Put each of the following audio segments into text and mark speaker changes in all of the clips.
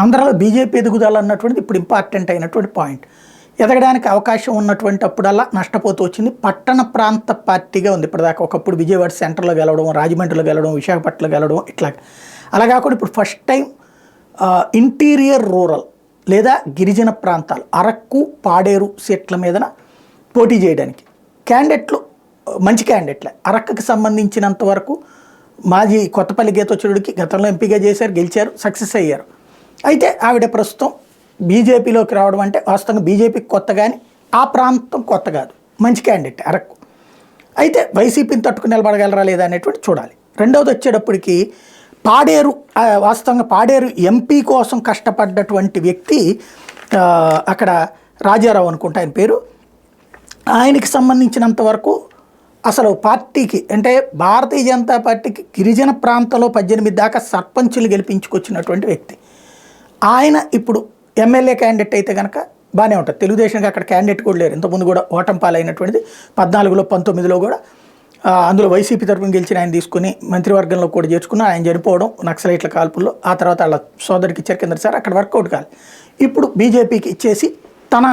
Speaker 1: ఆంధ్రాలో బీజేపీ ఎదుగుదల అన్నటువంటిది ఇప్పుడు ఇంపార్టెంట్ అయినటువంటి పాయింట్. ఎదగడానికి అవకాశం ఉన్నటువంటి అప్పుడల్లా నష్టపోతూ వచ్చింది. పట్టణ ప్రాంత పార్టీగా ఉంది ఇప్పటిదాకా. ఒకప్పుడు విజయవాడ సెంటర్లో గెలవడం, రాజమండ్రిలో గెలవడం, విశాఖపట్నంలో గెలవడం ఇట్లా. అలా కాకుండా ఇప్పుడు ఫస్ట్ టైం ఇంటీరియర్ రూరల్ లేదా గిరిజన ప్రాంతాలు అరకు, పాడేరు సీట్ల మీదన పోటీ చేయడానికి క్యాండిడేట్లు మంచి క్యాండిడేట్లే. అరక్కుకి సంబంధించినంత వరకు మాజీ కొత్తపల్లి గీతోచరుడికి గతంలో ఎంపీగా చేశారు, గెలిచారు, సక్సెస్ అయ్యారు. అయితే ఆవిడ ప్రస్తుతం బీజేపీలోకి రావడం అంటే వాస్తవంగా బీజేపీకి కొత్త, కానీ ఆ ప్రాంతం కొత్త కాదు, మంచి క్యాండిడేట్ అరకు. అయితే వైసీపీని తట్టుకుని నిలబడగలరా లేదా అనేటువంటి చూడాలి. రెండవది వచ్చేటప్పటికి పాడేరు, వాస్తవంగా పాడేరు ఎంపీ కోసం కష్టపడ్డటువంటి వ్యక్తి అక్కడ రాజారావు అనుకుంటా ఆయన పేరు. ఆయనకి సంబంధించినంత వరకు అసలు పార్టీకి అంటే భారతీయ జనతా పార్టీకి గిరిజన ప్రాంతంలో 18 దాకా సర్పంచులు గెలిపించుకొచ్చినటువంటి వ్యక్తి. ఆయన ఇప్పుడు ఎమ్మెల్యే క్యాండిడేట్ అయితే కనుక బాగానే ఉంటుంది. తెలుగుదేశానికి అక్కడ క్యాండిడేట్ కూడా లేరు. ఇంతకుముందు కూడా ఓటమి పాలైనటువంటిది 14లో 19లో కూడా. అందులో వైసీపీ తరఫున గెలిచిన ఆయన తీసుకుని మంత్రివర్గంలో కూడా చేర్చుకున్న ఆయన చనిపోవడం నక్సలైట్ల కాల్పుల్లో. ఆ తర్వాత వాళ్ళ సోదరికి ఇచ్చారు కింద సార్, అక్కడ వర్కౌట్ కాదు. ఇప్పుడు బీజేపీకి ఇచ్చేసి తన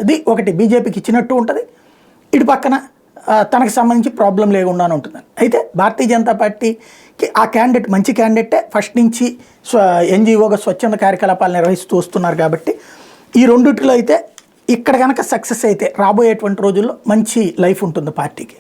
Speaker 1: ఇది ఒకటి బీజేపీకి ఇచ్చినట్టు ఉంటుంది, ఇటు పక్కన తనకు సంబంధించి ప్రాబ్లం లేకుండానే ఉంటుందని. అయితే భారతీయ జనతా పార్టీకి ఆ క్యాండిడేట్ మంచి క్యాండిడేటే, ఫస్ట్ నుంచి ఎన్జిఓగా స్వచ్ఛంద కార్యకలాపాలు నిర్వహిస్తూ వస్తున్నారు. కాబట్టి ఈ రెండిట్లో అయితే ఇక్కడ కనుక సక్సెస్ అయితే రాబోయేటువంటి రోజుల్లో మంచి లైఫ్ ఉంటుంది పార్టీకి.